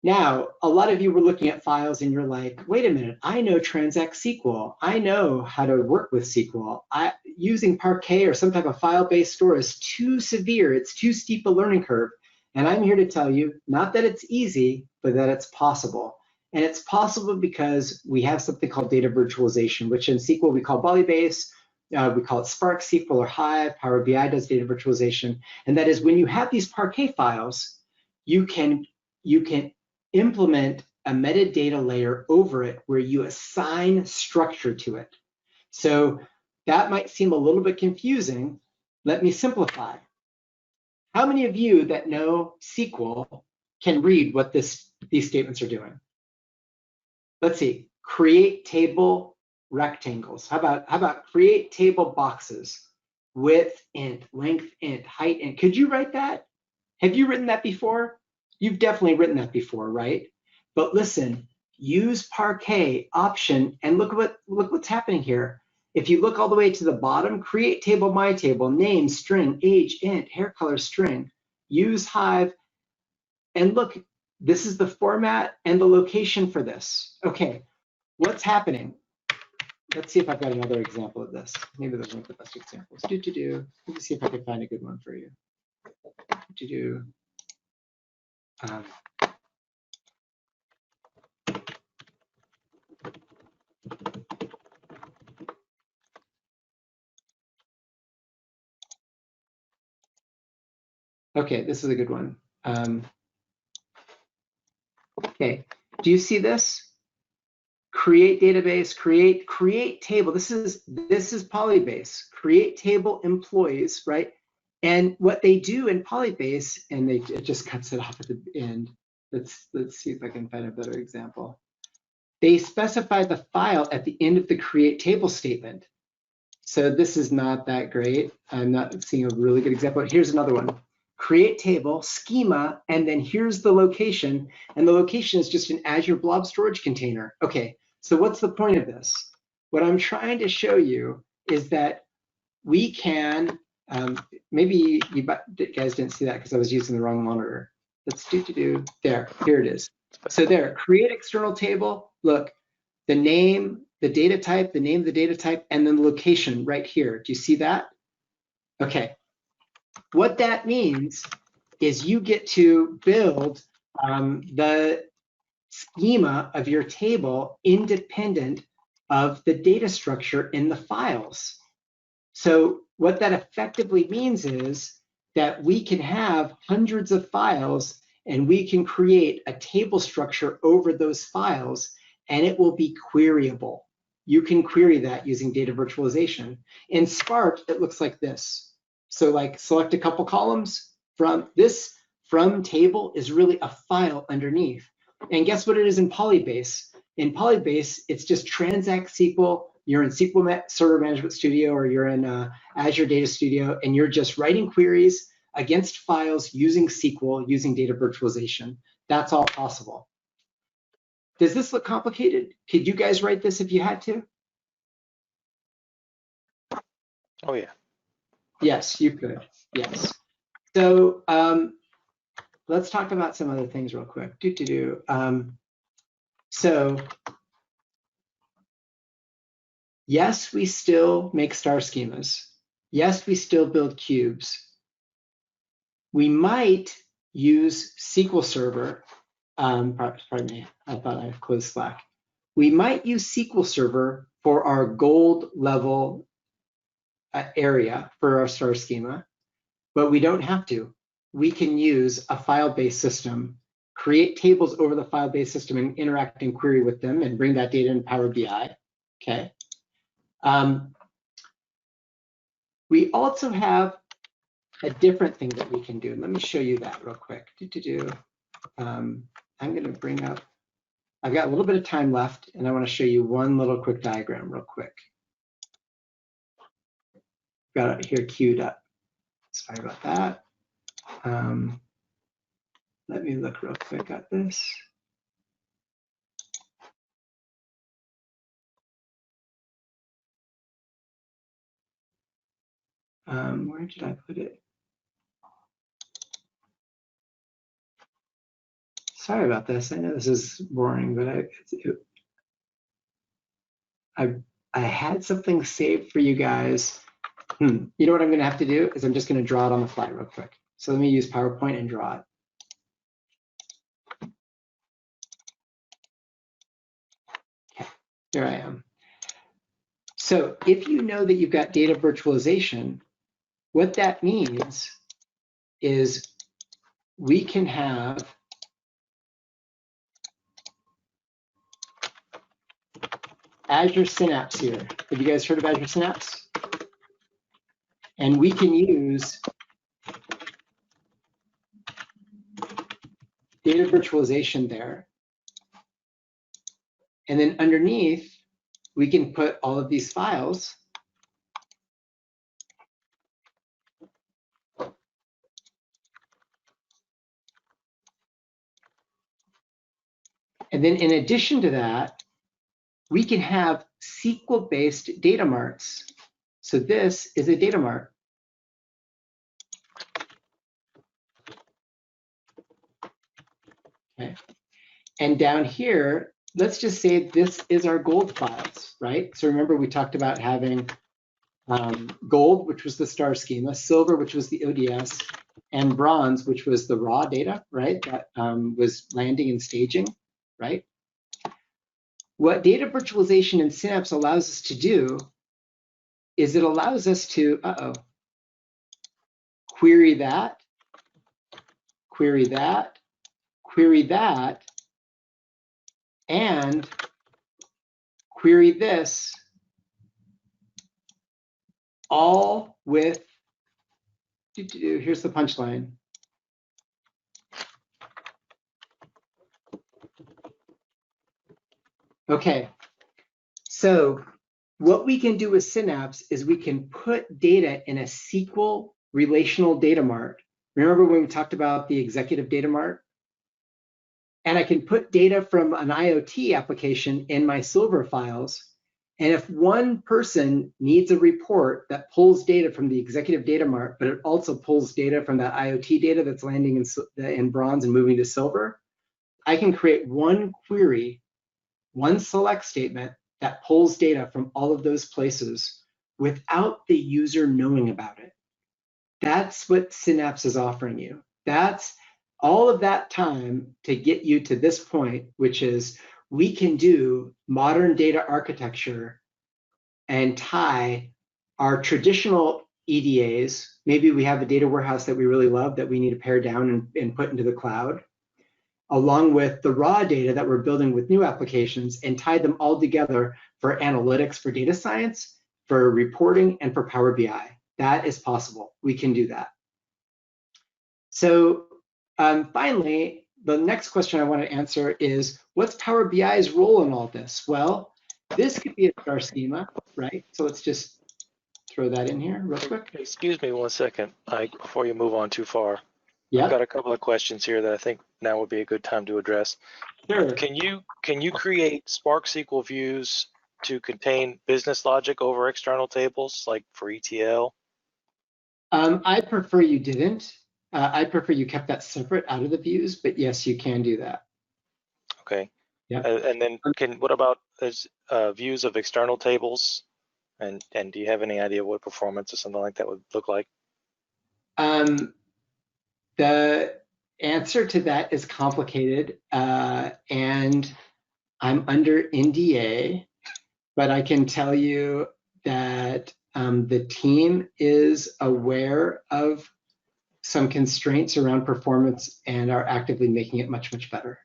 Now, a lot of you were looking at files and you're like, wait a minute, I know Transact SQL. I know how to work with SQL. Using Parquet or some type of file-based store is too severe. It's too steep a learning curve. And I'm here to tell you, not that it's easy, but that it's possible. And it's possible because we have something called data virtualization, which in SQL we call Volubase, we call it Spark SQL or Hive. Power BI does data virtualization. And that is when you have these Parquet files, you can implement a metadata layer over it where you assign structure to it. So that might seem a little bit confusing. Let me simplify. How many of you that know SQL can read what these statements are doing? Let's see, create table rectangles. How about create table boxes? Width int, length int, height int. Could you write that? Have you written that before? You've definitely written that before, right? But listen, use Parquet option and look what's happening here. If you look all the way to the bottom, create table, my table, name, string, age, int, hair color, string, use Hive, and look, this is the format and the location for this. Okay, what's happening? Let's see if I've got another example of this. Maybe those aren't the best examples. Let me see if I can find a good one for you. Okay, this is a good one. Okay, do you see this? Create database, create table. This is Polybase. Create table employees, right? And what they do in Polybase, and it just cuts it off at the end. Let's see if I can find a better example. They specify the file at the end of the create table statement. So this is not that great. I'm not seeing a really good example. Here's another one. Create table, schema, and then here's the location. And the location is just an Azure Blob Storage container. Okay, so what's the point of this? What I'm trying to show you is that we can, maybe you guys didn't see that because I was using the wrong monitor. Let's there, here it is. So there, create external table. Look, the name, the data type, the name of the data type, and then the location right here. Do you see that? Okay. What that means is you get to build the schema of your table independent of the data structure in the files. So what that effectively means is that we can have hundreds of files and we can create a table structure over those files and it will be queryable. You can query that using data virtualization. In Spark, it looks like this. So like select a couple columns from table is really a file underneath. And guess what it is in Polybase? In Polybase, it's just transact SQL. You're in SQL Server Management Studio or you're in Azure Data Studio and you're just writing queries against files using SQL, using data virtualization. That's all possible. Does this look complicated? Could you guys write this if you had to? Oh yeah. Yes, you could. Yes. So let's talk about some other things real quick. So yes, we still make star schemas. Yes, we still build cubes. We might use SQL Server. Pardon me, I thought I closed Slack. We might use SQL Server for our gold level area for our star schema, but we don't have to. We can use a file-based system, create tables over the file-based system and interact and query with them and bring that data in Power BI, okay? We also have a different thing that we can do. Let me show you that real quick. I'm gonna bring up, I've got a little bit of time left and I wanna show you one little quick diagram real quick. Got it here queued up. Sorry about that. Let me look real quick at this. Where did I put it? Sorry about this. I know this is boring, but I had something saved for you guys. You know what I'm going to have to do is I'm just going to draw it on the fly real quick. So let me use PowerPoint and draw it. Okay, here I am. So if you know that you've got data virtualization, what that means is we can have Azure Synapse here. Have you guys heard of Azure Synapse? And we can use data virtualization there. And then underneath, we can put all of these files. And then in addition to that, we can have SQL-based data marts. So this is a data mart. Okay. And down here, let's just say this is our gold files, right? So remember we talked about having gold, which was the star schema, silver, which was the ODS, and bronze, which was the raw data, right? That was landing and staging, right? What data virtualization in Synapse allows us to do is it allows us to, query that query that, and query this, all with, here's the punchline. Okay, so what we can do with Synapse is we can put data in a SQL relational data mart. Remember when we talked about the executive data mart? And I can put data from an IoT application in my Silver files. And if one person needs a report that pulls data from the executive data mart, but it also pulls data from that IoT data that's landing in Bronze and moving to Silver, I can create one query, one select statement that pulls data from all of those places without the user knowing about it. That's what Synapse is offering you. That's all of that time to get you to this point, which is we can do modern data architecture and tie our traditional EDAs. Maybe we have a data warehouse that we really love that we need to pare down and put into the cloud, along with the raw data that we're building with new applications, and tie them all together for analytics, for data science, for reporting, and for Power BI. That is possible. We can do that. So finally, the next question I want to answer is, what's Power BI's role in all this? Well, this could be a star schema, right? So let's just throw that in here real quick. Excuse me 1 second, Ike, before you move on too far. Yeah. I've got a couple of questions here that I think now would be a good time to address. Sure. Can you create Spark SQL views to contain business logic over external tables, like for ETL? I prefer you didn't. I prefer you kept that separate out of the views, but yes, you can do that. Okay. Yeah. And then what about views of external tables? And do you have any idea what performance or something like that would look like? The answer to that is complicated, and I'm under NDA, but I can tell you that the team is aware of some constraints around performance and are actively making it much, much better.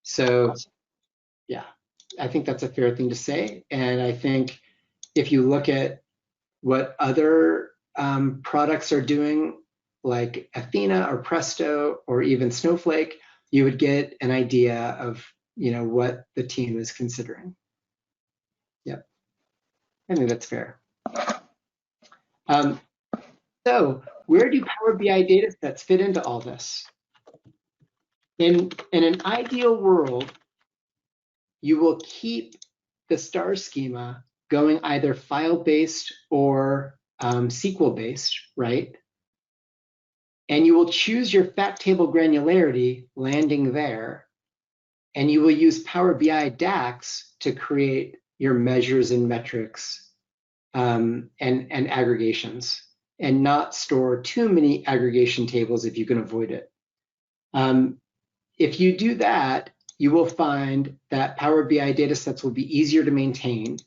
So yeah, I think that's a fair thing to say. And I think if you look at what other products are doing, like Athena or Presto or even Snowflake, you would get an idea of what the team is considering. Yep, I think that's fair. So where do Power BI data sets fit into all this? In an ideal world, you will keep the star schema going either file-based or SQL-based, right? And you will choose your fact table granularity landing there, and you will use Power BI DAX to create your measures and metrics and aggregations, and not store too many aggregation tables if you can avoid it. If you do that, you will find that Power BI data sets will be easier to maintain,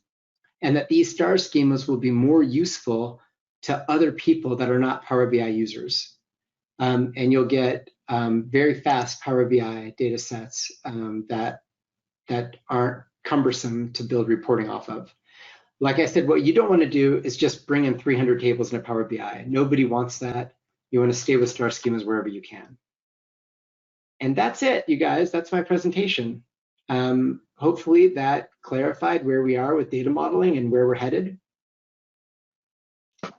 and that these star schemas will be more useful to other people that are not Power BI users. And you'll get very fast Power BI data sets that aren't cumbersome to build reporting off of. Like I said, what you don't want to do is just bring in 300 tables in a Power BI. Nobody wants that. You want to stay with star schemas wherever you can. And that's it, you guys. That's my presentation. Hopefully that clarified where we are with data modeling and where we're headed.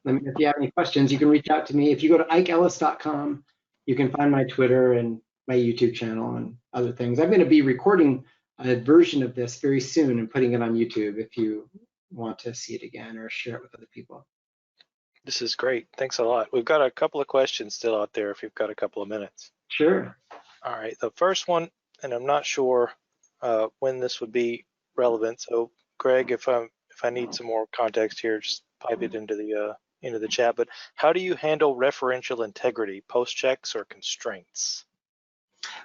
If you have any questions, you can reach out to me. If you go to ikeellis.com, you can find my Twitter and my YouTube channel and other things. I'm going to be recording a version of this very soon and putting it on YouTube if you want to see it again or share it with other people. This is great. Thanks a lot. We've got a couple of questions still out there if you've got a couple of minutes. Sure. All right. The first one, and I'm not sure when this would be relevant. So, Greg, if I need some more context here, just pipe it into the chat. But how do you handle referential integrity, post checks, or constraints?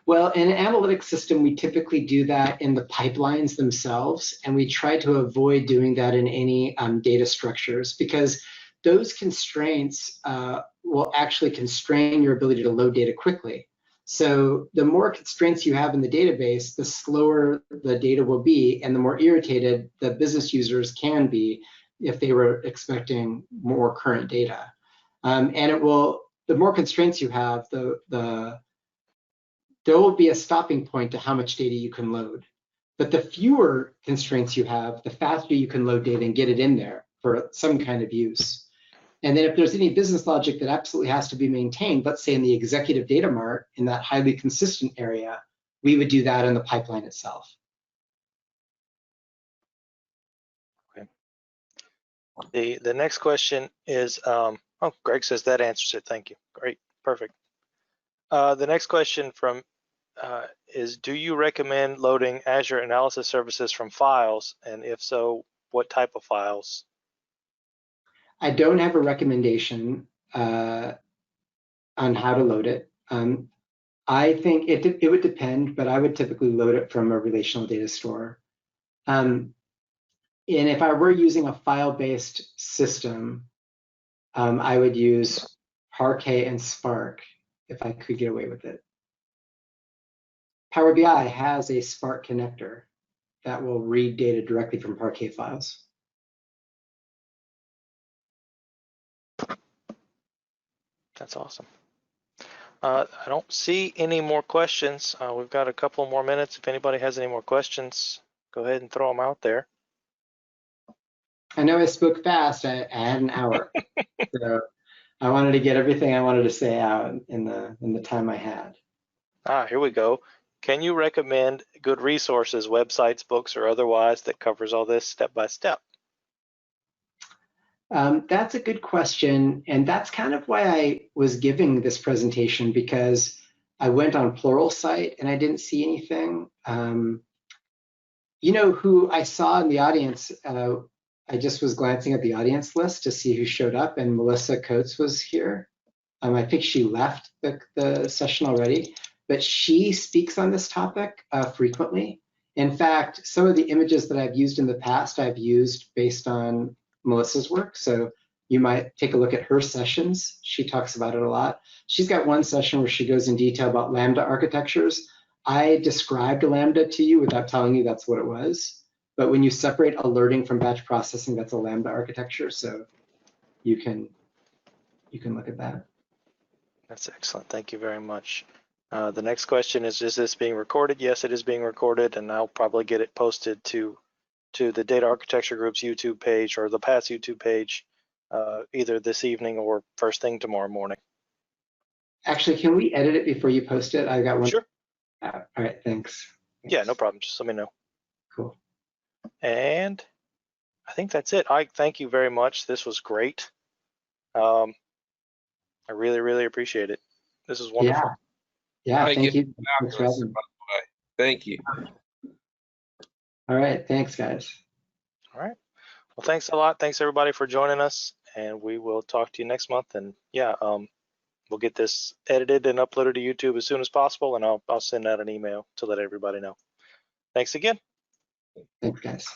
Well, in an analytics system, we typically do that in the pipelines themselves, and we try to avoid doing that in any data structures, because those constraints will actually constrain your ability to load data quickly. So the more constraints you have in the database, the slower the data will be, and the more irritated the business users can be if they were expecting more current data. And it will, the more constraints you have, there will be a stopping point to how much data you can load. But the fewer constraints you have, the faster you can load data and get it in there for some kind of use. And then if there's any business logic that absolutely has to be maintained, let's say in the executive data mart, in that highly consistent area, we would do that in the pipeline itself. Okay. The next question is, oh, Greg says that answers it. Thank you. Great, perfect. The next question from is, do you recommend loading Azure analysis services from files? And if so, what type of files? I don't have a recommendation on how to load it. I think it would depend, but I would typically load it from a relational data store. And if I were using a file-based system, I would use Parquet and Spark if I could get away with it. Power BI has a Spark connector that will read data directly from Parquet files. That's awesome. I don't see any more questions. We've got a couple more minutes. If anybody has any more questions, go ahead and throw them out there. I know I spoke fast. I had an hour, so I wanted to get everything I wanted to say out in the time I had. Here we go. Can you recommend good resources, websites, books, or otherwise that covers all this step by step? That's a good question, and that's kind of why I was giving this presentation, because I went on Pluralsight and I didn't see anything. You know who I saw in the audience? I just was glancing at the audience list to see who showed up, and Melissa Coates was here. I think she left the session already, but she speaks on this topic frequently. In fact, some of the images that I've used in the past, I've used based on Melissa's work. So you might take a look at her sessions. She talks about it a lot. She's got one session where she goes in detail about Lambda architectures. I described a Lambda to you without telling you that's what it was. But when you separate alerting from batch processing, that's a Lambda architecture. So you can look at that. That's excellent. Thank you very much. The next question is this being recorded? Yes, it is being recorded, and I'll probably get it posted to the Data Architecture Group's YouTube page or the PATS YouTube page either this evening or first thing tomorrow morning. Actually, can we edit it before you post it? I got one. Sure. All right, thanks. Yeah, no problem. Just let me know. Cool. And I think that's it. I thank you very much. This was great. I really, really appreciate it. This is wonderful. Yeah, thank you. Thanks for having me. Thank you. All right, thanks, guys. All right. Well, thanks a lot. Thanks everybody for joining us, and we will talk to you next month. And yeah, we'll get this edited and uploaded to YouTube as soon as possible, and I'll send out an email to let everybody know. Thanks again. Thanks, guys.